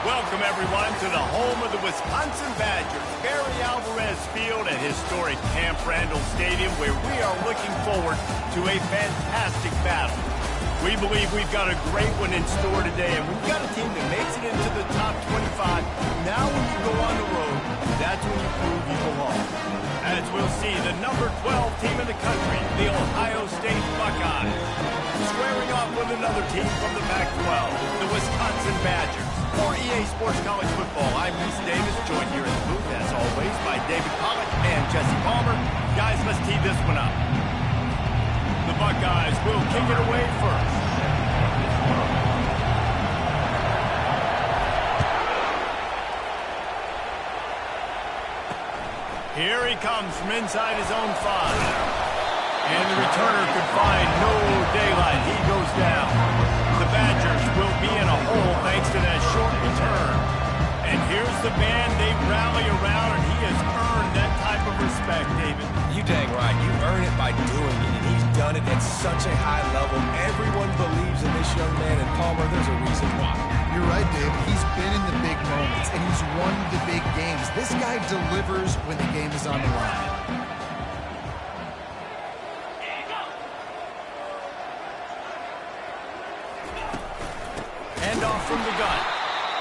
Welcome, everyone, to the home of the Wisconsin Badgers, Barry Alvarez Field at historic Camp Randall Stadium, where we are looking forward to a fantastic battle. We believe we've got a great one in store today, and we've got a team that makes it into the top 25. Now when you go on the road, that's when you prove you belong. As we'll see, the number 12 team in the country, the Ohio State Buckeyes, squaring off with another team from the Pac-12, the Wisconsin Badgers. For EA Sports College Football, I'm Reese Davis, joined here in the booth, as always, by David Pollack and Jesse Palmer. Guys, let's tee this one up. The Buckeyes will kick it away first. Here he comes from inside his own 5. And the returner could find no daylight. He goes down. The Badgers will be in a hole thanks to that short return. And here's the band they rally around, and he has earned that type of respect, David. You dang right. You earn it by doing it, and he's done it at such a high level. Everyone believes in this young man, and Palmer, there's a reason why. You're right, Dave. He's been in the big moments, and he's won the big games. This guy delivers when the game is on the line. Handoff from the gun.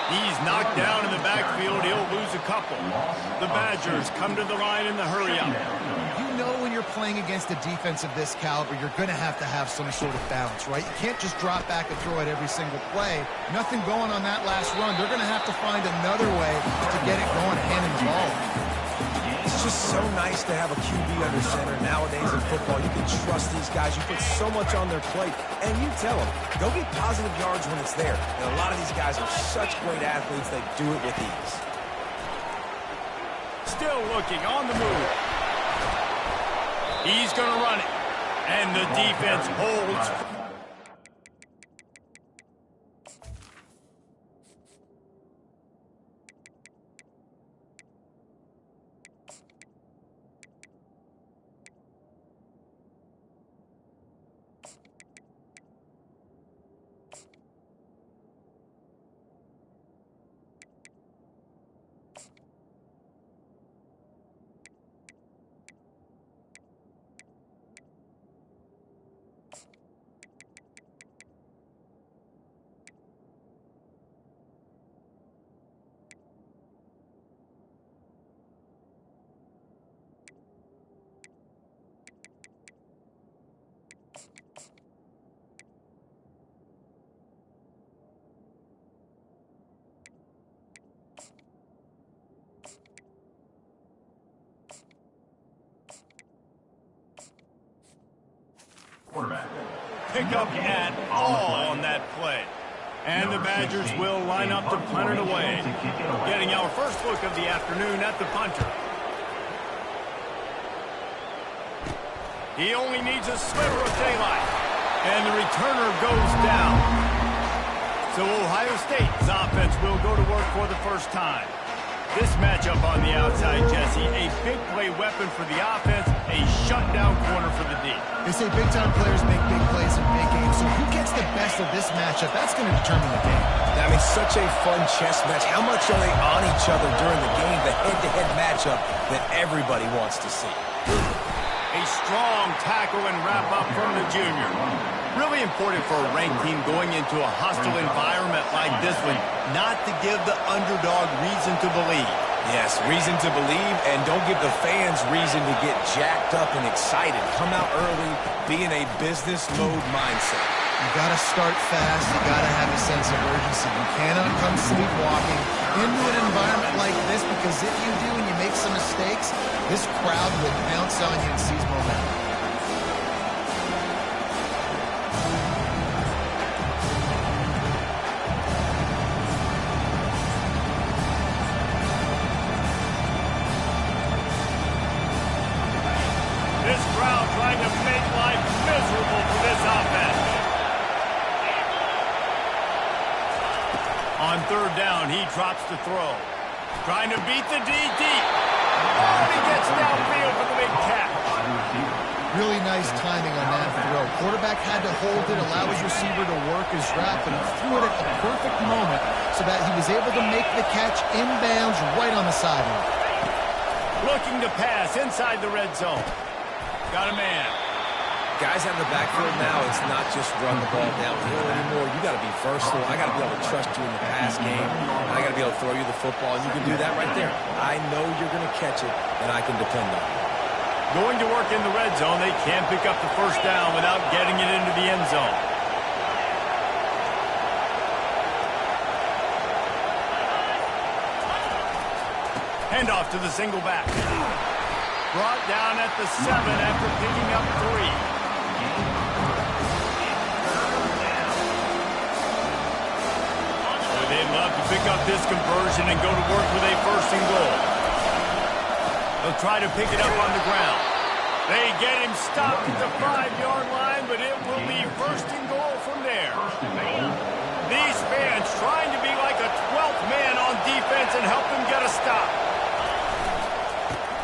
He's knocked down in the backfield. He'll lose a couple. The Badgers come to the line in the hurry-up. You know when you're playing against a defense of this caliber, you're going to have some sort of balance, right? You can't just drop back and throw it every single play. Nothing going on that last run. They're going to have to find another way to get it going, handing the ball. It's just so nice to have a QB under center. Nowadays in football, you can trust these guys. You put so much on their plate, and you tell them, go get positive yards when it's there. And a lot of these guys are such great athletes, they do it with ease. Still looking on the move. He's going to run it. And the defense holds. Pick up at all on that play. And the Badgers will line up to punt it away. Getting our first look of the afternoon at the punter. He only needs a sliver of daylight. And the returner goes down. So Ohio State's offense will go to work for the first time. This matchup on the outside, Jesse, a big play weapon for the offense, a shutdown corner for the D. They say big-time players make big plays in big games, so who gets the best of this matchup? That's going to determine the game. I mean, such a fun chess match. How much are they on each other during the game, the head-to-head matchup that everybody wants to see? A strong tackle and wrap-up from the junior. Really important for a ranked team going into a hostile environment like this one, not to give the underdog reason to believe. Yes, reason to believe, and don't give the fans reason to get jacked up and excited. Come out early, be in a business mode mindset. You got to start fast. You got to have a sense of urgency. You cannot come sleepwalking into an environment like this, because if you do and you make some mistakes, this crowd will pounce on you and seize momentum. This crowd trying to make life miserable for this offense. On third down, he drops the throw. Trying to beat the D deep. Oh, he gets downfield for the big catch. Really nice timing on that throw. throw. Quarterback had to hold it, allow his receiver to work his route, but he threw it at the perfect moment so that he was able to make the catch inbounds right on the sideline. Looking to pass inside the red zone. Got a man. Guys out of the backfield now, it's not just run the ball downhill anymore. You got to be versatile. I got to be able to trust you in the pass game. And I got to be able to throw you the football, and you can do that right there. I know you're going to catch it, and I can depend on it. Going to work in the red zone. They can't pick up the first down without getting it into the end zone. Handoff to the single back. Brought down at the 7 after picking up 3. Boy, they'd love to pick up this conversion and go to work with a 1st and goal. They'll try to pick it up on the ground. They get him stopped at the 5-yard line, but it will be 1st and goal from there. These fans trying to be like a 12th man on defense and help them get a stop.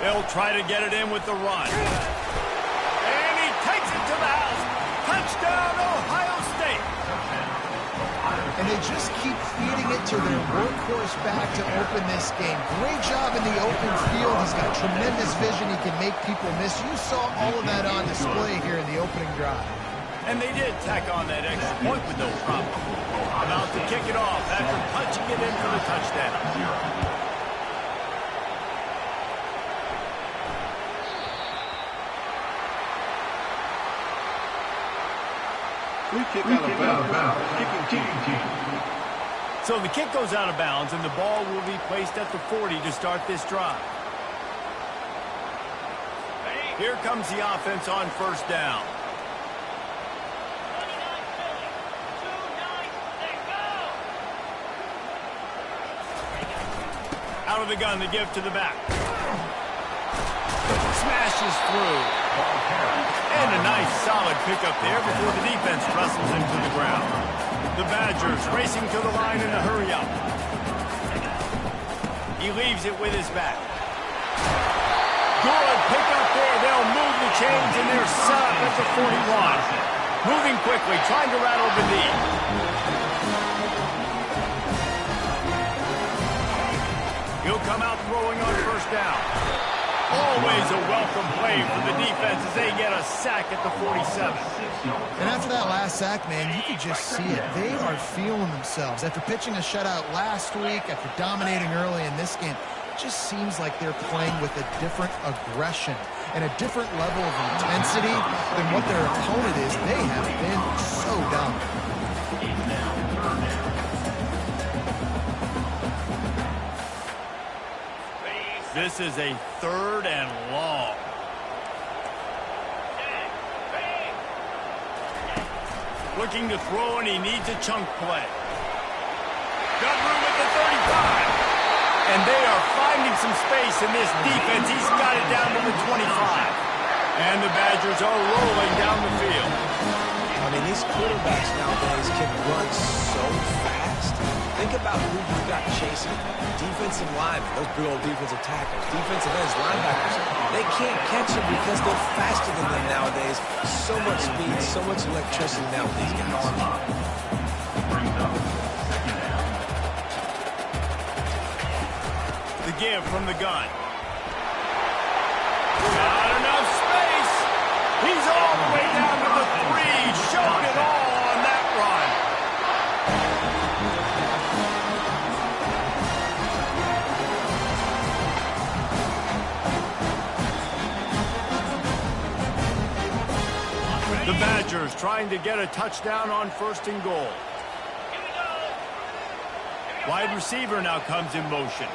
They'll try to get it in with the run. And he takes it to the house. Touchdown, Ohio State. And they just keep feeding it to their workhorse back to open this game. Great job in the open field. He's got tremendous vision. He can make people miss. You saw all of that on display here in the opening drive. And they did tack on that extra point with no problem. About to kick it off after punching it in for the touchdown. Free kick out of bounds. Kicking team. So the kick goes out of bounds, and the ball will be placed at the 40 to start this drive. Here comes the offense on 1st down. Out of the gun to give to the back. Smashes through. And a nice solid pickup there before the defense wrestles him to the ground. The Badgers racing to the line in a hurry up. He leaves it with his back. Good pickup there. They'll move the chains and they're set up at the 41. Moving quickly, trying to rattle the knee. He'll come out throwing on 1st down. Always a welcome play for the defense as they get a sack at the 47. And after that last sack, man, you could just see it. They are feeling themselves. After pitching a shutout last week, after dominating early in this game, it just seems like they're playing with a different aggression and a different level of intensity than what their opponent is. They have been so dominant. This is a 3rd and long. Looking to throw, and he needs a chunk play. Got room at the 35. And they are finding some space in this defense. He's got it down to the 25. And the Badgers are rolling down the field. I mean, these quarterbacks nowadays can run so fast. Think about who you've got chasing. Defensive linemen, those big old defensive tackles, defensive ends, linebackers. They can't catch them because they're faster than them nowadays. So much speed, so much electricity now with these guys. The give from the gun. Not enough space. He's all the way down to the 3. Showed it all on that run. The Badgers trying to get a touchdown on 1st and goal. Wide receiver now comes in motion.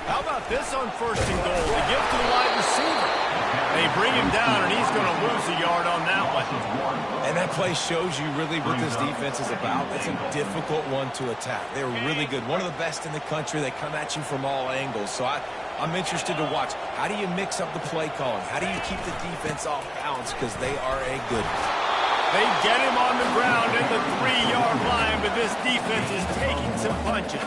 How about this on 1st and goal? To give to the wide receiver. They bring him down, and he's going to lose a yard on that one. And that play shows you really what this defense is about. It's a difficult one to attack. They're really good. One of the best in the country. They come at you from all angles. So I'm interested to watch. How do you mix up the play calling? How do you keep the defense off balance? Because they are a good one. They get him on the ground at the 3-yard line, but this defense is taking some punches.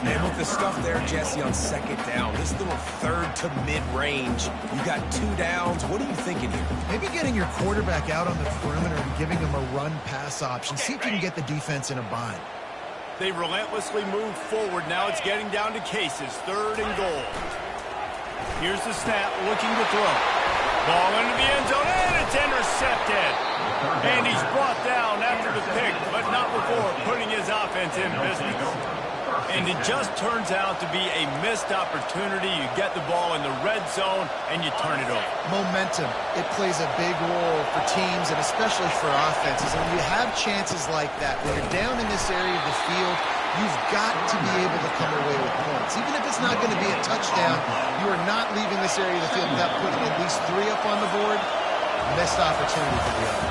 And with the stuff there, Jesse, on second down, this little third to mid-range, you got 2 downs. What are you thinking here? Maybe getting your quarterback out on the perimeter and giving him a run-pass option. See if you can get the defense in a bind. They relentlessly move forward. Now it's getting down to cases. 3rd and goal. Here's the snap, looking to throw. Ball into the end zone, and it's intercepted. And he's brought down after the pick, but not before putting his offense in business. And it just turns out to be a missed opportunity. You get the ball in the red zone, and you turn it over. Momentum. It plays a big role for teams and especially for offenses. And when you have chances like that, when you're down in this area of the field, you've got to be able to come away with points. Even if it's not going to be a touchdown, you are not leaving this area of the field without putting at least 3 up on the board. Missed opportunity for the other.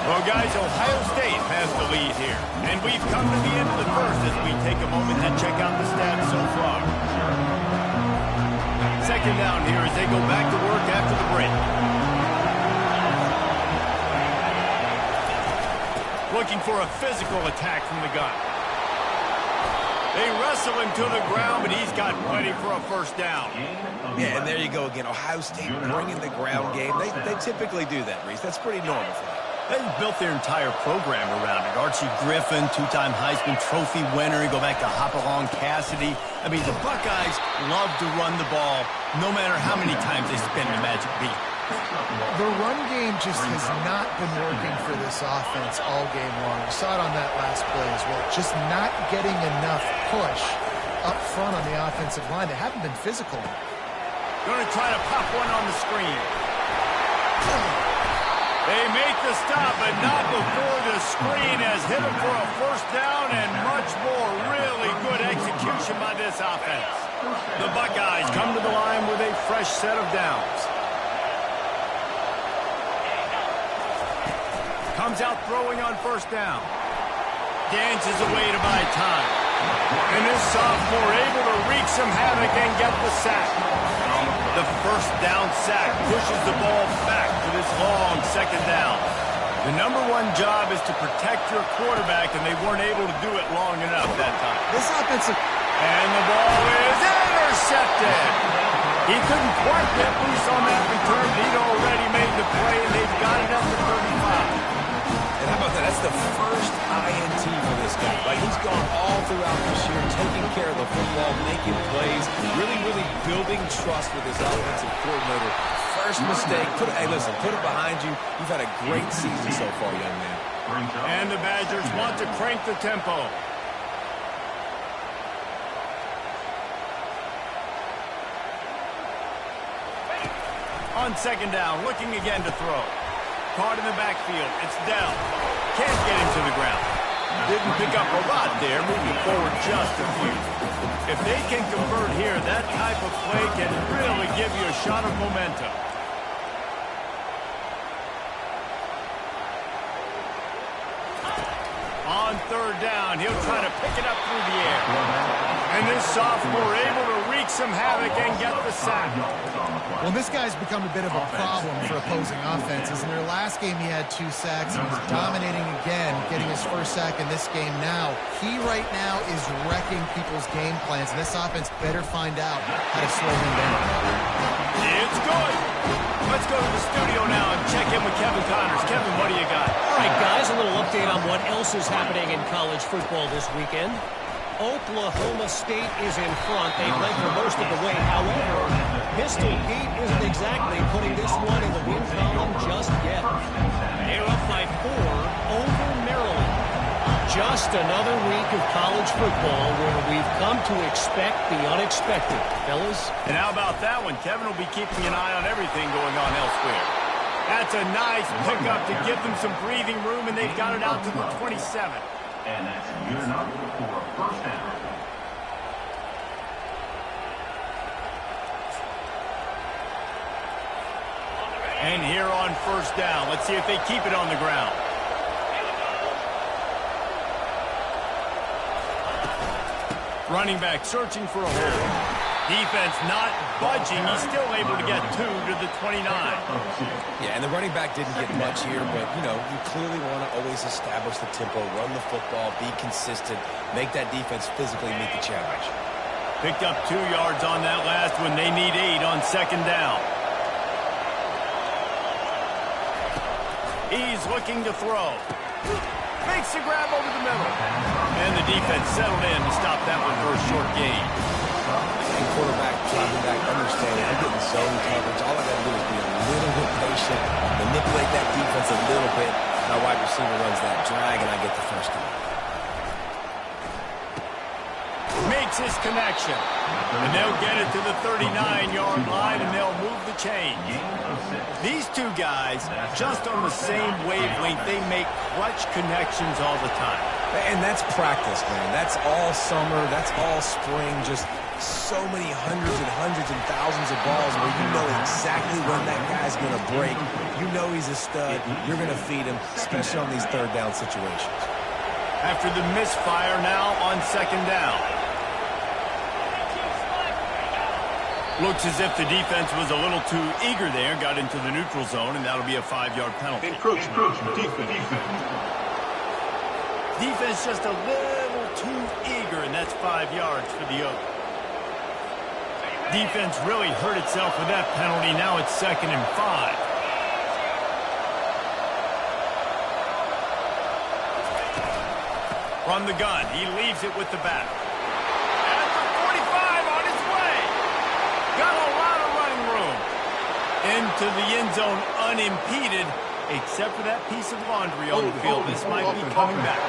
Well, guys, Ohio State has the lead here. And we've come to the end of the first as we take a moment to check out the stats so far. Second down here as they go back to work after the break. Looking for a physical attack from the gun. They wrestle him to the ground, but he's got plenty for a first down. Yeah, and there you go again. Ohio State bringing the ground game. They typically do that, Reese. That's pretty normal for them. They've built their entire program around it. Archie Griffin, 2-time Heisman Trophy winner. You go back to Hopalong Cassidy. I mean, the Buckeyes love to run the ball no matter how many times they spin the magic beat. The run game just has not been working for this offense all game long. You saw it on that last play as well. Just not getting enough push up front on the offensive line. They haven't been physical. Going to try to pop one on the screen. They make the stop, but not before the screen has hit him for a first down and much more. Really good execution by this offense. The Buckeyes come to the line with a fresh set of downs. Comes out throwing on first down. Dances away to buy time. And this sophomore able to wreak some havoc and get the sack. The first down sack pushes the ball back to this long second down. The number one job is to protect your quarterback, and they weren't able to do it long enough that time. This offensive... And the ball is intercepted. He couldn't quite get loose on that return. He'd already made the play, and they've got it up to 35. And how about that? That's the first INT for this guy, right? He's gone all throughout this year, taking care of the football, making plays, really building trust with his offensive coordinator. First mistake. Hey, listen, put it behind you. You've had a great season so far, young man. And the Badgers want to crank the tempo. On second down, looking again to throw. Caught in the backfield. It's Dell. Can't get him to the ground. Didn't pick up a lot there, moving forward just a few. If they can convert here, that type of play can really give you a shot of momentum. On third down, he'll try to pick it up through the air. And this sophomore able to wreak some havoc and get the sack. Well, this guy's become a bit of a problem for opposing offenses. In their last game, he had 2 sacks. He was dominating again, getting his first sack in this game now. He right now is wrecking people's game plans, and this offense better find out how to slow him down. It's good. Let's go to the studio now and check in with Kevin Connors. Kevin, what do you got? All right, guys, a little update on what else is happening in college football this weekend. Oklahoma State is in front. They've led for most of the way. However, Pistol Pete isn't exactly putting this one in the win column just yet. They're up by 4 over Maryland. Just another week of college football where we've come to expect the unexpected. Fellas? And how about that one? Kevin will be keeping an eye on everything going on elsewhere. That's a nice pickup to give them some breathing room, and they've got it out to the 27. And that's good enough for a first down. And here on first down, let's see if they keep it on the ground. Running back searching for a hole. Defense not budging. He's still able to get 2 to the 29. Yeah, and the running back didn't get much here, but, you know, you clearly want to always establish the tempo, run the football, be consistent, make that defense physically meet the challenge. Picked up 2 yards on that last one. They need 8 on second down. He's looking to throw. Makes the grab over the middle. And the defense settled in to stop that one for a short gain. And quarterback, dropping back, understanding, I'm getting zone coverage. All I got to do is be a little bit patient, manipulate that defense a little bit. My wide receiver runs that drag, and I get the first down. Makes his connection. And they'll get it to the 39-yard line, and they'll move the chains. These two guys, just on the same wavelength, they make clutch connections all the time. And that's practice, man. That's all summer. That's all spring. Just so many hundreds and thousands of balls where you know exactly when that guy's going to break. You know he's a stud. You're going to feed him, especially on these third down situations. After the misfire now on second down. Looks as if the defense was a little too eager there, got into the neutral zone, and that'll be a 5-yard penalty. Encroachment. Defense. Defense just a little too eager, and that's 5 yards for the Oak. Defense really hurt itself with that penalty. Now it's 2nd and 5. From the gun, he leaves it with the back. At the 45 on his way. Got a lot of running room. Into the end zone unimpeded, except for that piece of laundry on the field. This might be coming back.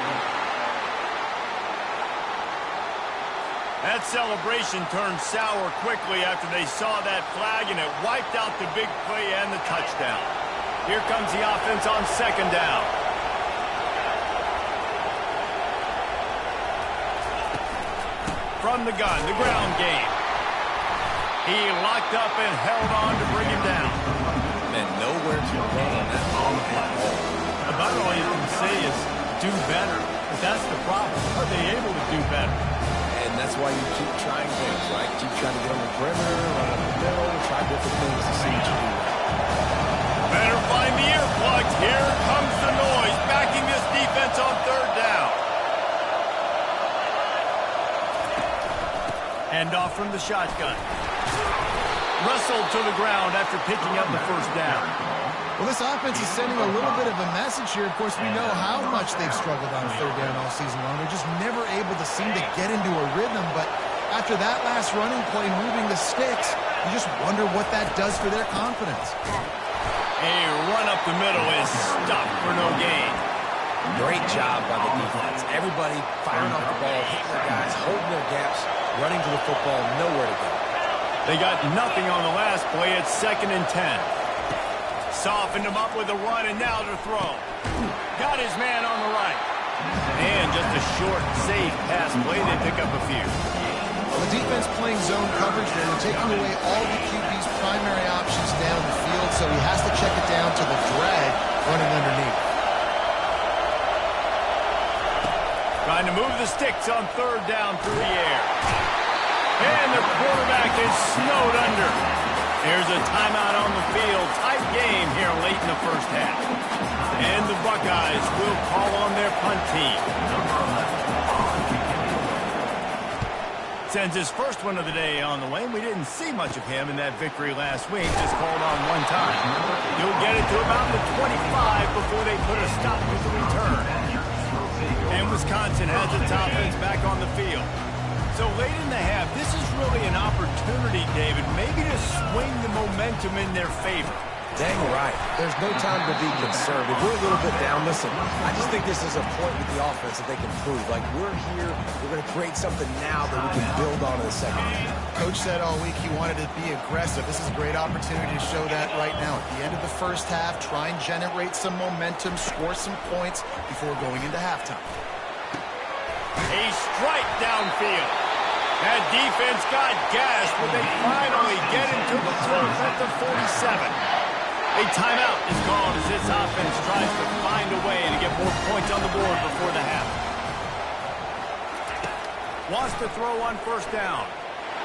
That celebration turned sour quickly after they saw that flag, and it wiped out the big play and the touchdown. Here comes the offense on second down. From the gun, the ground game. He locked up and held on to bring him down. Man, nowhere to run on that ball at all. About all you can say is do better. But that's the problem. Are they able to do better? And that's why you keep trying things, right? Keep trying to get on the perimeter, run up the middle, try different things to see what you do. Better find the earplugs. Here comes the noise, backing this defense on third down. Hand off from the shotgun. Wrestled to the ground after picking up the first down. Well, this offense is sending a little bit of a message here. Of course, we know how much they've struggled on third down all season long. They're just never able to seem to get into a rhythm. But after that last running play, moving the sticks, you just wonder what that does for their confidence. A run up the middle is stopped for no gain. Great job by the defense. Everybody firing off the ball, hitting their guys, holding their gaps, running to the football, nowhere to go. They got nothing on the last play. It's 2nd and 10. Softened him up with a run, and now to throw. Got his man on the right. And just a short, safe pass play. They pick up a few. Well, the defense playing zone coverage there. They're taking away all the QB's primary options down the field, so he has to check it down to the drag running underneath. Trying to move the sticks on third down through the air. And the quarterback is snowed under. There's a timeout on the field. Tight game here late in the first half. And the Buckeyes will call on their punt team. Sends his first one of the day on the lane. We didn't see much of him in that victory last week. Just called on one time. He'll get it to about the 25 before they put a stop to the return. And Wisconsin has its offense back on the field. So late in the half, this is really an opportunity, David, maybe to swing the momentum in their favor. Dang right. There's no time to be concerned. If we're a little bit down, listen, I just think this is a point with the offense that they can prove. Like, we're here, we're going to create something now that we can build on in the second half. Coach said all week he wanted to be aggressive. This is a great opportunity to show that right now. At the end of the first half, try and generate some momentum, score some points before going into halftime. A strike downfield. That defense got gashed when they finally get him to the turf at the 47. A timeout is called as this offense tries to find a way to get more points on the board before the half. Wants to throw on first down.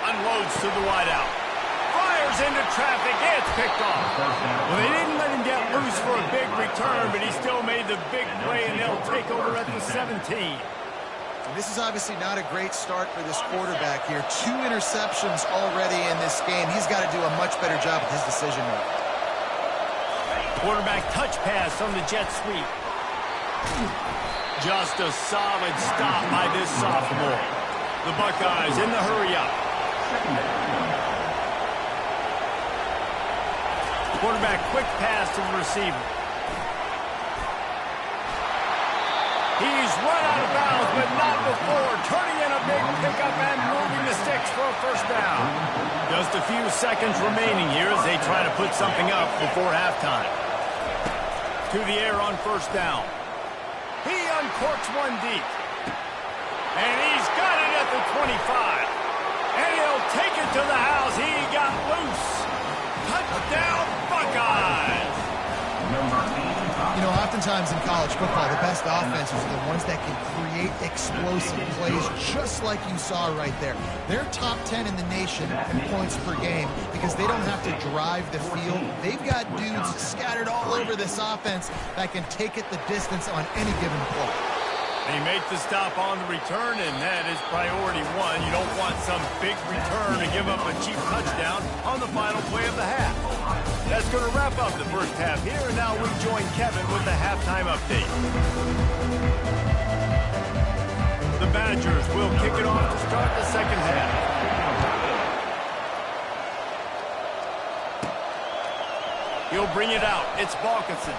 Unloads to the wideout. fires into traffic. It's picked off. Well, they didn't let him get loose for a big return, but he still made the big play, and they'll take over at the 17. And this is obviously not a great start for this quarterback here. 2 interceptions already in this game. He's got to do a much better job with his decision making. Quarterback touch pass on the jet sweep. Just a solid stop by this sophomore. The Buckeyes in the hurry-up. Quarterback quick pass to the receiver. He's run out of bounds, but not before. Turning in a big pickup and moving the sticks for a first down. Just a few seconds remaining here as they try to put something up before halftime. To the air on first down. He uncorks one deep. And he's got it at the 25. And he'll take it to the house. He got loose. Touchdown, Buckeyes. You know, oftentimes in college football, the best offenses are the ones that can create explosive plays, just like you saw right there. They're top 10 in the nation in points per game because they don't have to drive the field. They've got dudes scattered all over this offense that can take it the distance on any given play. They make the stop on the return, and that is priority one. You don't want some big return to give up a cheap touchdown on the final play of the half. That's going to wrap up the first half here, and now we join Kevin with the halftime update. The Badgers will kick it off to start the second half. He'll bring it out. It's Balkinson.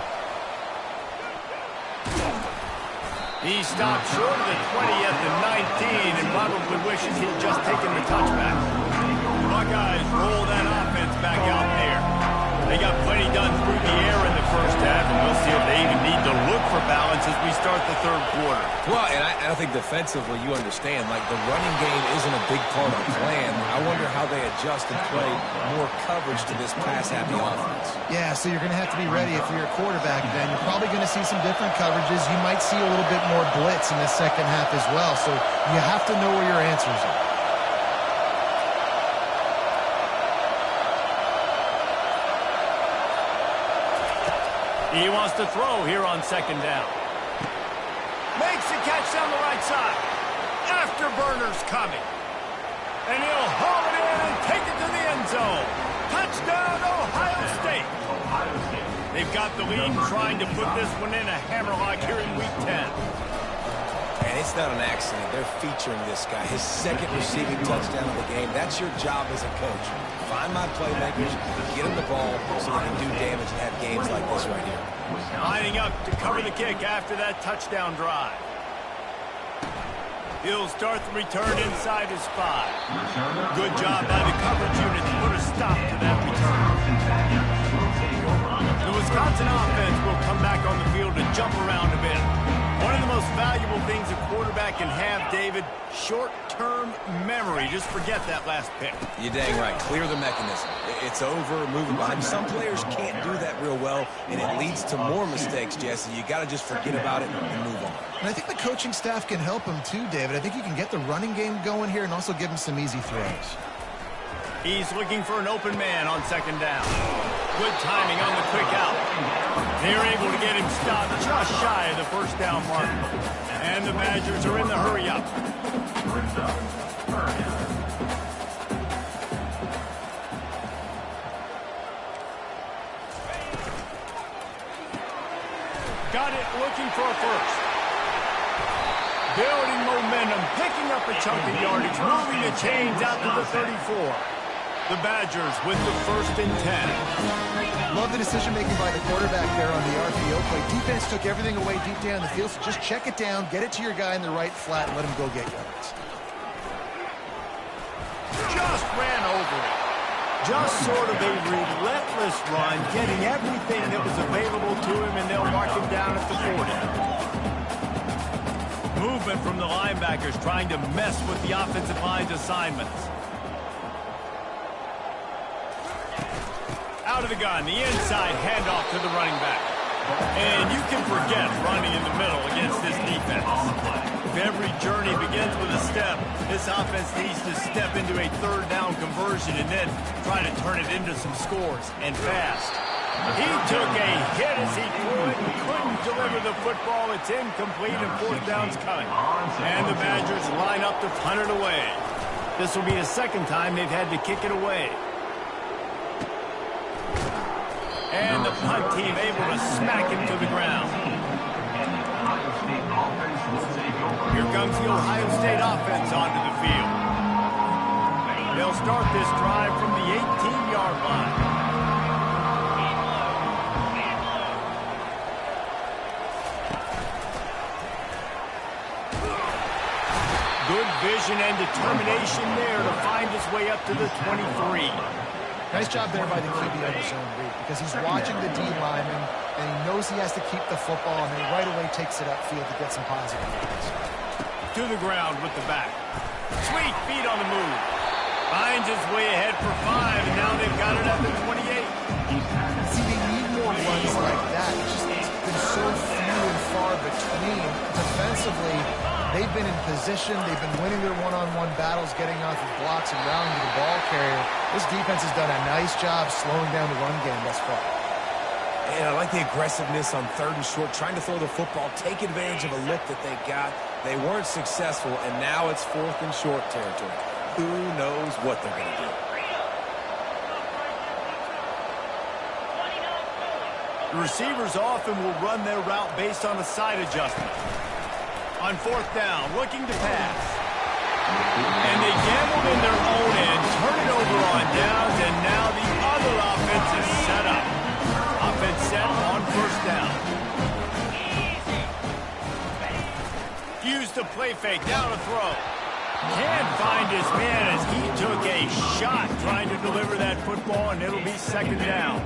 He stopped short of the 20 at the 19 and probably wishes he'd just taken the touchback. Buckeyes roll that offense back out there. They got plenty done through the air in the first half, and we'll see if they even need to look for balance as we start the third quarter. Well, and I think defensively, you understand, like the running game isn't a big part of the plan. I wonder how they adjust and play more coverage to this pass-happy offense. Yeah, so you're going to have to be ready if you're a quarterback then. You're probably going to see some different coverages. You might see a little bit more blitz in the second half as well, so you have to know where your answers are. He wants to throw here on second down. Makes the catch down the right side. Afterburner's coming. And he'll haul it in and take it to the end zone. Touchdown, Ohio State. They've got the lead, trying to put this one in a hammerlock here in Week 10. And it's not an accident. They're featuring this guy. His second receiving touchdown of the game. That's your job as a coach. Find my playmakers, get them the ball so they can do damage and have games like this right here. Lining up to cover the kick after that touchdown drive. He'll start the return inside his 5. Good job by the coverage unit to put a stop to that return. The Wisconsin offense will come back on the field and jump around a bit. One of the most valuable things a quarterback can have, David, short-term memory. Just forget that last pick. You're dang right. Clear the mechanism. It's over, moving behind. Some players can't do that real well, and it leads to more mistakes, Jesse. You got to just forget about it and move on. And I think the coaching staff can help him too, David. I think you can get the running game going here and also give him some easy throws. He's looking for an open man on second down. Good timing on the quick out. They're able to get him stopped just shy of the first down mark. And the Badgers are in the hurry-up. Got it, looking for a first. Building momentum, picking up a chunk of yardage, moving the chains out to the 34. The Badgers with the 1st and 10. Love the decision-making by the quarterback there on the RPO play. Defense took everything away deep down the field, so just check it down, get it to your guy in the right flat, and let him go get yards. Just ran over it. Just sort of a relentless run, getting everything that was available to him, and they'll mark him down at the 40. Movement from the linebackers trying to mess with the offensive line's assignments. Out of the gun, the inside handoff to the running back. And you can forget running in the middle against this defense. If every journey begins with a step, this offense needs to step into a third down conversion and then try to turn it into some scores, and fast. He took a hit as he threw it and couldn't deliver the football. It's incomplete and fourth down's coming. And the Badgers line up to punt it away. This will be the second time they've had to kick it away. And the punt team able to smack him to the ground. Here comes the Ohio State offense onto the field. They'll start this drive from the 18-yard line. Good vision and determination there to find his way up to the 23. Nice job there by the QB on his zone read because he's watching the D lineman and he knows he has to keep the football and then right away takes it upfield to get some positive yards. To the ground with the back. Sweet feet on the move. Finds his way ahead for 5, and now they've got it at the 28. See, they need more runs like that. It's been so few and far between. Defensively, they've been in position. They've been winning their one-on-one battles, getting off of blocks and rounding to the ball carrier. This defense has done a nice job slowing down the run game thus far. And I like the aggressiveness on third and short, trying to throw the football, take advantage of a look that they got. They weren't successful, and now it's fourth and short territory. Who knows what they're going to do? The receivers often will run their route based on a side adjustment. On fourth down, looking to pass. And they gambled in their own end, turn it over on downs, and now the other offense is set up. Offense set on first down. Used the play fake, down a throw. Can't find his man as he took a shot trying to deliver that football, and it'll be second down.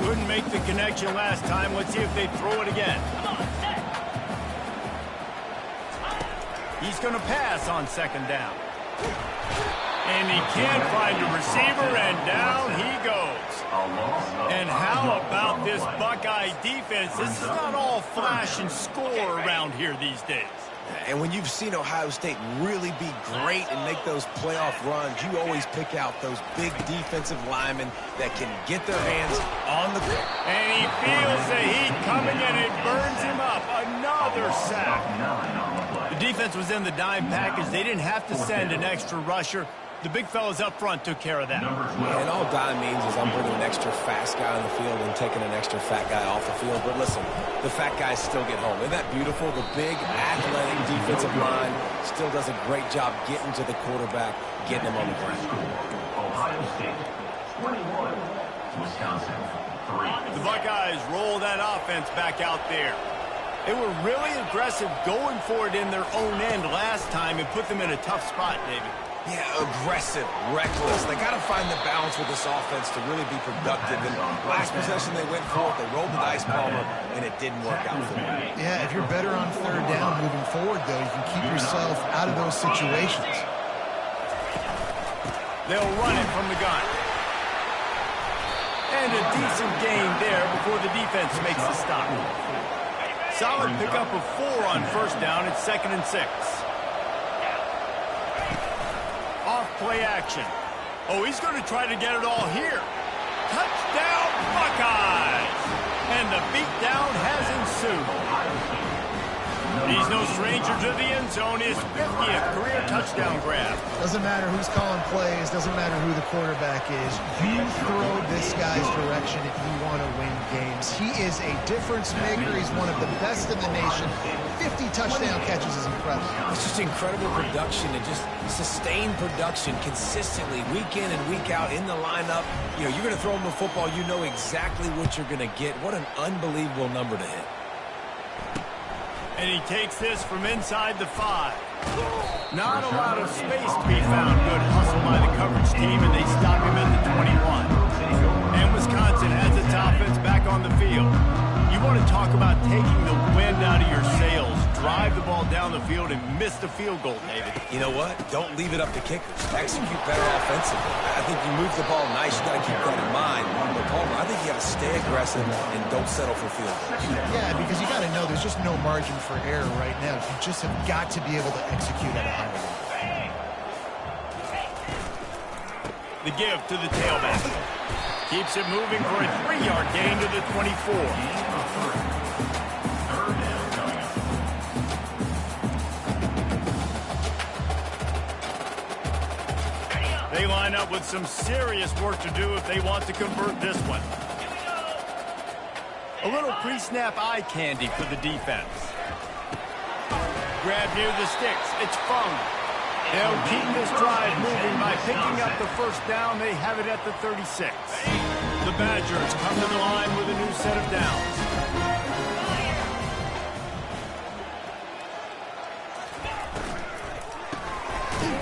Couldn't make the connection last time. Let's see if they throw it again. He's going to pass on second down. And he can't find a receiver, and down he goes. And how about this Buckeye defense? This is not all flash and score around here these days. And when you've seen Ohio State really be great and make those playoff runs, you always pick out those big defensive linemen that can get their hands on the ball. And he feels the heat coming, and it burns him up. Another sack. The defense was in the dime package. They didn't have to send an extra rusher. The big fellas up front took care of that. Yeah, and all dime means is I'm bringing an extra fast guy on the field and taking an extra fat guy off the field. But listen, the fat guys still get home. Isn't that beautiful? The big, athletic defensive line still does a great job getting to the quarterback, getting him on the ground. Ohio State, 21, Wisconsin, 3. The Buckeyes roll that offense back out there. They were really aggressive going for it in their own end last time and put them in a tough spot, David. Yeah, aggressive, reckless. They got to find the balance with this offense to really be productive. And last possession they went for it, they rolled the dice, Palmer, and it didn't work out for them. Yeah, if you're better on third down moving forward, though, you can keep yourself out of those situations. They'll run it from the gun. And a decent gain there before the defense makes the stop. Solid pickup of 4 on first down. It's 2nd and 6. Off play action. Oh, he's going to try to get it all here. Touchdown, Buckeyes! And the beatdown has ensued. He's no stranger to the end zone. His 50th career touchdown grab. Doesn't matter who's calling plays. Doesn't matter who the quarterback is. You throw this guy's direction if you want to win games. He is a difference maker. He's one of the best in the nation. 50 touchdown catches is incredible. It's just incredible production and just sustained production consistently week in and week out in the lineup. You know, you're going to throw him the football. You know exactly what you're going to get. What an unbelievable number to hit. And he takes this from inside the 5. Not a lot of space to be found. Good hustle by the coverage team, and they stop him at the 21. And Wisconsin has its offense back on the field. You want to talk about taking the wind out of your sails. Drive the ball down the field and miss the field goal, David. You know what? Don't leave it up to kickers. Execute better offensively. I think you move the ball nice. You got to keep that in mind. But Palmer, I think you got to stay aggressive and don't settle for field goals. Yeah, because you got to know there's just no margin for error right now. You just have got to be able to execute at a high level. The give to the tailback. Keeps it moving for a 3-yard gain to the 24. They line up with some serious work to do if they want to convert this one. A little pre-snap eye candy for the defense. Grab near the sticks. It's Fung. They'll keep this drive moving by picking up the first down. They have it at the 36. The Badgers come to the line with a new set of downs.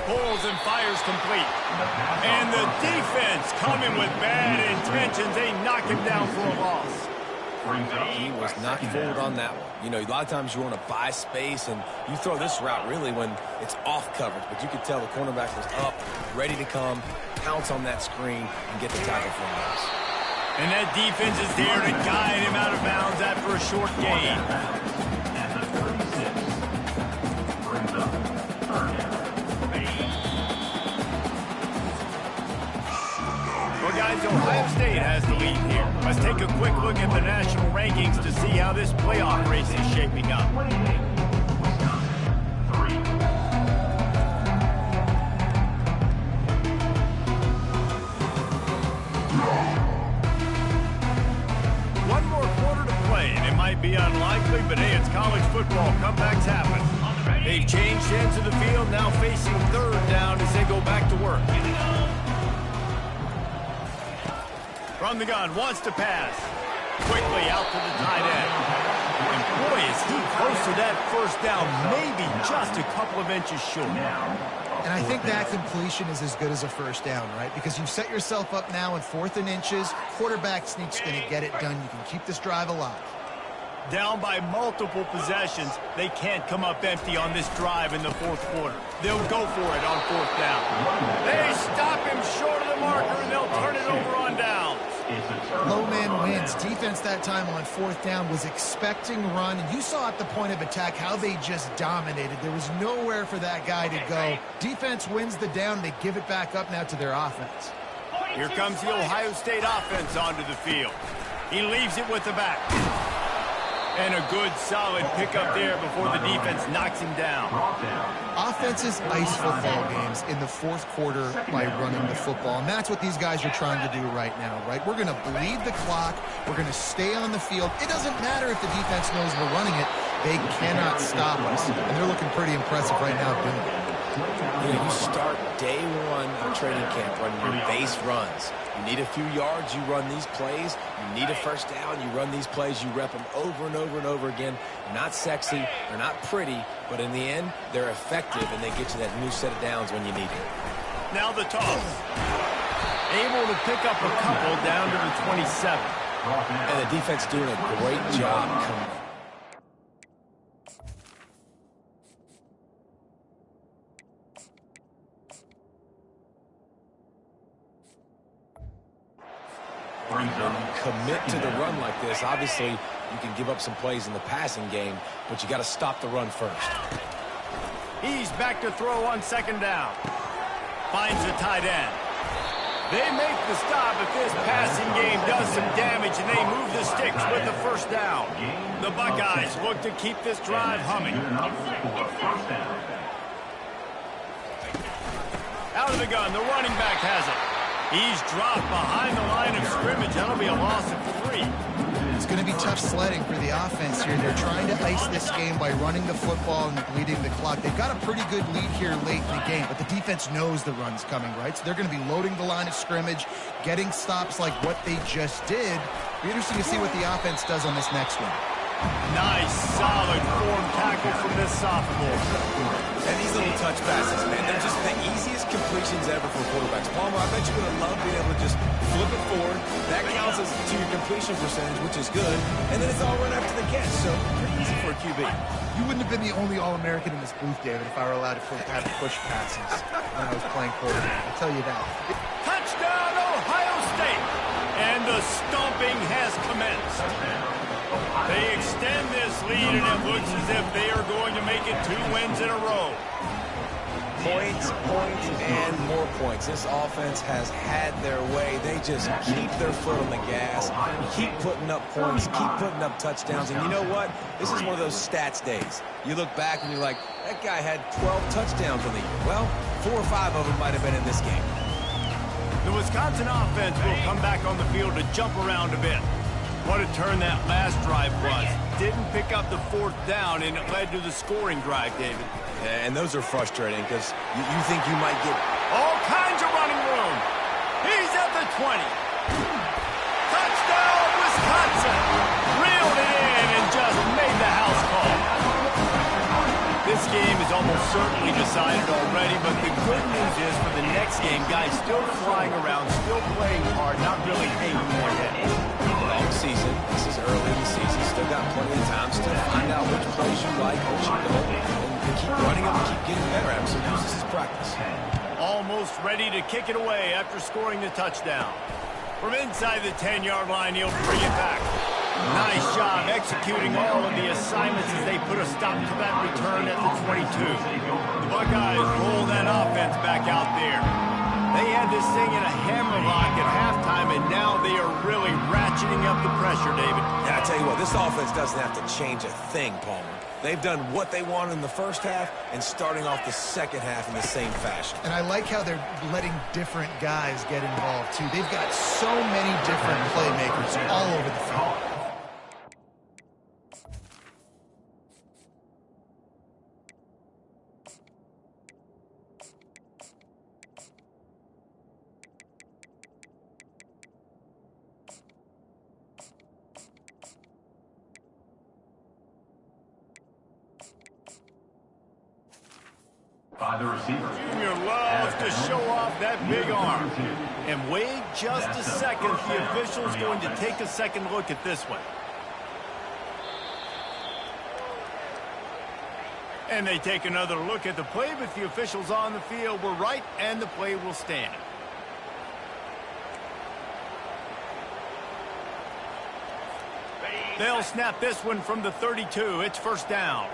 Pulls and fires complete. And the defense coming with bad intentions. They knock him down for a loss. He was not fooled on that one. You know, a lot of times you want to buy space, and you throw this route really when it's off coverage. But you could tell the cornerback was up, ready to come, pounce on that screen, and get the tackle for him. And that defense is there to guide him out of bounds after a short gain. Well, guys, Ohio State has the lead here. Let's take a quick look at the national rankings to see how this playoff race is shaping up. One more quarter to play, and it might be unlikely, but hey, it's college football. Comebacks happen. They've changed ends of the field, now facing third down as they go back to work. From the gun, wants to pass. Quickly out to the tight end. And boy, is he close to that first down, maybe just a couple of inches short. And I think that completion is as good as a first down, right? Because you've set yourself up now in 4th and inches. Quarterback sneak's going to get it done. You can keep this drive alive. Down by multiple possessions, they can't come up empty on this drive in the fourth quarter. They'll go for it on 4th down. They stop him short of the marker, and they'll turn it over on downs. Low man wins. Defense that time on 4th down was expecting run. And you saw at the point of attack how they just dominated. There was nowhere for that guy to go. Defense wins the down. They give it back up now to their offense. Here comes the Ohio State offense onto the field. He leaves it with the back. And a good, solid pickup there before the defense knocks him down. Offenses ice football games in the 4th quarter by running the football. And that's what these guys are trying to do right now, right? We're going to bleed the clock. We're going to stay on the field. It doesn't matter if the defense knows we're running it. They cannot stop us. And they're looking pretty impressive right now doing it. You know, you start day one of training camp running your base runs. You need a few yards, you run these plays. You need a first down, you run these plays. You rep them over and over and over again. They're not sexy, they're not pretty, but in the end, they're effective, and they get you that new set of downs when you need it. Now the toss. Able to pick up a couple down to the 27. And the defense doing a great job coming. When you commit to the run like this, obviously you can give up some plays in the passing game, but you got to stop the run first. He's back to throw on 2nd down. Finds the tight end. They make the stop, but this passing game does some damage, and they move the sticks with the first down. The Buckeyes look to keep this drive humming. Out of the gun, the running back has it. He's dropped behind the line of scrimmage. That'll be a loss of 3. It's going to be tough sledding for the offense here. They're trying to ice this game by running the football and bleeding the clock. They've got a pretty good lead here late in the game, but the defense knows the run's coming, right? So they're going to be loading the line of scrimmage, getting stops like what they just did. It'll be interesting to see what the offense does on this next one. Nice, solid form tackle from this sophomore. And these little touch passes, man, they're just the easiest completions ever for quarterbacks. Palmer, I bet you're going to love being able to just flip it forward. That counts as to your completion percentage, which is good. And then it's all run after the catch, so pretty easy for a QB. You wouldn't have been the only All-American in this booth, David, if I were allowed to have push passes when I was playing quarterback. I'll tell you that. Touchdown, Ohio State! And the stomping has commenced. They extend this lead, and it looks as if they are going to make it 2 wins in a row. Points, points, and more points. This offense has had their way. They just keep their foot on the gas, keep putting up points, keep putting up touchdowns. And you know what? This is one of those stats days. You look back and you're like, that guy had 12 touchdowns on the year. Well, 4 or 5 of them might have been in this game. The Wisconsin offense will come back on the field to jump around a bit. What a turn that last drive was. Didn't pick up the 4th down, and it led to the scoring drive, David. And those are frustrating because you think you might get all kinds of running room. He's at the 20. Touchdown, Wisconsin. Reeled it in and just made the house call. This game is almost certainly decided already, but the good news is for the next game, guys still flying around, still playing hard, not really hanging their heads. Long season. This is early in the season. Still got plenty of time. Still find out which plays you like, which you don't, and keep running them and keep getting better at them. So use this as practice. Almost ready to kick it away after scoring the touchdown. From inside the 10-yard line, he'll bring it back. Nice job executing all of the assignments as they put a stop to that return at the 22. The Buckeyes roll that offense back out there. They had this thing in a hammerlock at halftime, and now they are really ratcheting up the pressure, David. Yeah, I tell you what, this offense doesn't have to change a thing, Palmer. They've done what they wanted in the first half and starting off the second half in the same fashion. And I like how they're letting different guys get involved, too. They've got so many different playmakers all over the field. By the receiver. Junior loves to show off that big arm. And wait just a second. The official's going to take a second look at this one. And they take another look at the play, but the officials on the field were right, and the play will stand. They'll snap this one from the 32. It's first down.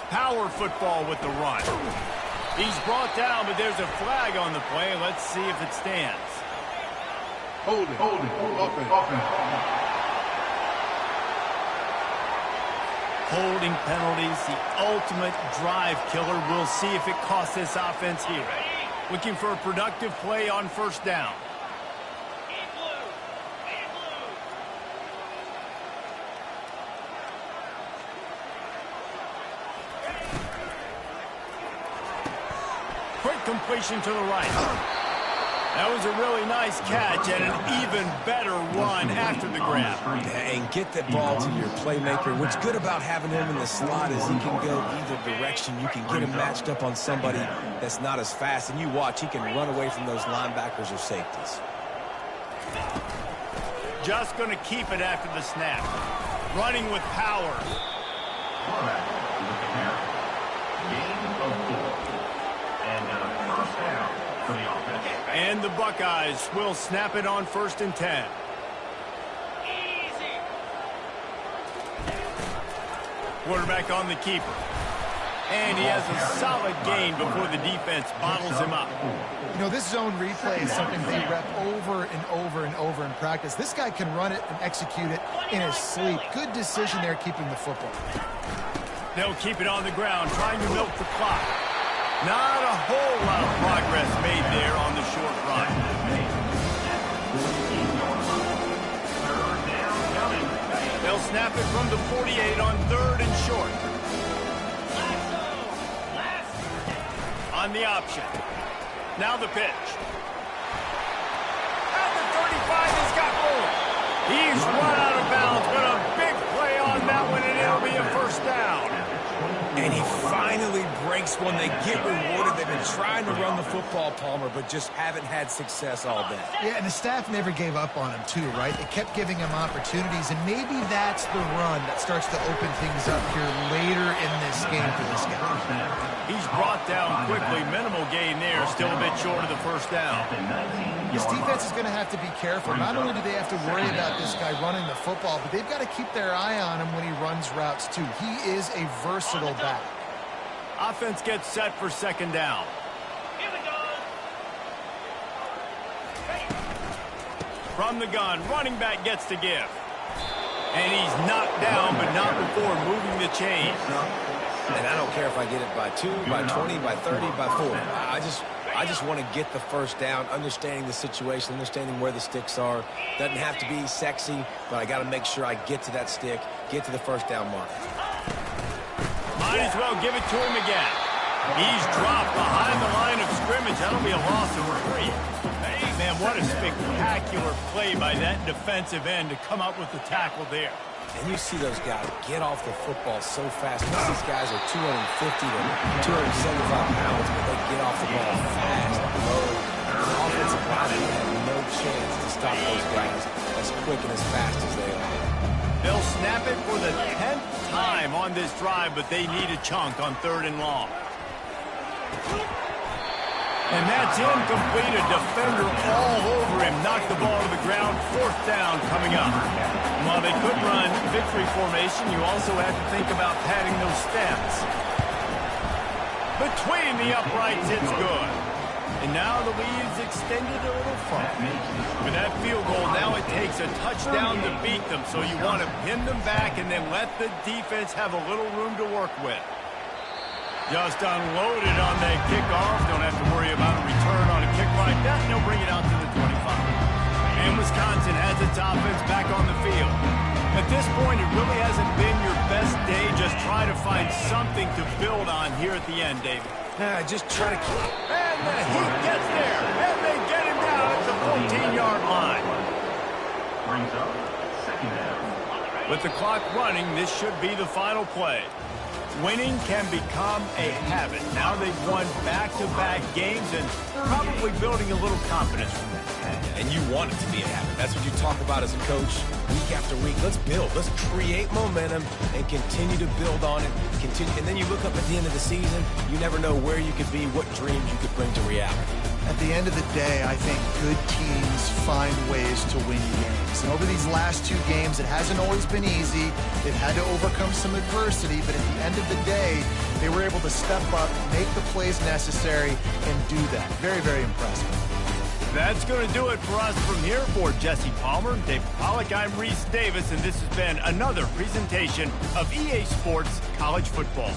Power football with the run. He's brought down, but there's a flag on the play. Let's see if it stands. Holding, offense. Holding penalties, the ultimate drive killer. We'll see if it costs this offense here. Looking for a productive play on first down. Quick completion to the right. That was a really nice catch and an even better run after the grab. And get the ball to your playmaker. What's good about having him in the slot is he can go either direction. You can get him matched up on somebody that's not as fast. And you watch, he can run away from those linebackers or safeties. Just going to keep it after the snap. Running with power. And the Buckeyes will snap it on 1st and 10. Easy. Quarterback on the keeper. And he has a solid gain before the defense bottles him up. You know, this zone replay is something they rep over and over and over in practice. This guy can run it and execute it in his sleep. Good decision there keeping the football. They'll keep it on the ground, trying to milk the clock. Not a whole lot of progress made there on the short run. They'll snap it from the 48 on 3rd and short. On the option. Now the pitch. And the He's run out of bounds, but a big play on that one, and it'll be a first down. And he finally breaks one. They get rewarded. They've been trying to run the football, Palmer, but just haven't had success all day. Yeah, and the staff never gave up on him, too, right? They kept giving him opportunities, and maybe that's the run that starts to open things up here later in this game for this guy. He's brought down quickly. Minimal gain there. Still a bit short of the first down. This defense is going to have to be careful. Not only do they have to worry about this guy running the football, but they've got to keep their eye on him when he runs routes, too. He is a versatile back. Offense gets set for second down. Here we go. From the gun, running back gets to give. And he's knocked down, but not before moving the chains. And I don't care if I get it by 2, by 20, by 30, by 40. I just want to get the first down, understanding the situation, understanding where the sticks are. Doesn't have to be sexy, but I got to make sure I get to that stick, get to the first down mark. Might as well give it to him again. He's dropped behind the line of scrimmage. That'll be a loss of 3. Hey, man, what a spectacular play by that defensive end to come up with the tackle there. And you see those guys get off the football so fast. Most of these guys are 250 to 275 pounds, but they get off the ball fast, low. The offensive line have no chance to stop those guys as quick and as fast as they are. They'll snap it for the 10th time on this drive, but they need a chunk on 3rd and long. And that's incomplete. A defender all over him. Knocked the ball to the ground. 4th down coming up. While they could run victory formation, you also have to think about padding those stats. Between the uprights, it's good. And now the lead is extended a little far. With that field goal, now it takes a touchdown to beat them. So you want to pin them back and then let the defense have a little room to work with. Just unloaded on that kickoff. Don't have to worry about a return on a kick like that. And they'll bring it out to the 25. And Wisconsin has its offense back on the field. At this point, it really hasn't been your best day. Just try to find something to build on here at the end, David. Just try to keep. And the Heat gets there. And they get him down at the 14-yard line. Brings up second down. With the clock running, this should be the final play. Winning can become a habit. Now they've won back-to-back games and probably building a little confidence from that. And you want it to be a habit. That's what you talk about as a coach week after week. Let's build. Let's create momentum and continue to build on it. And then you look up at the end of the season, you never know where you could be, what dreams you could bring to reality. At the end of the day, I think good teams find ways to win games. And over these last 2 games, it hasn't always been easy. They've had to overcome some adversity, but at the end of the day, they were able to step up, make the plays necessary, and do that. Very, very impressive. That's going to do it for us from here. For Jesse Palmer, Dave Pollack, I'm Reese Davis, and this has been another presentation of EA Sports College Football.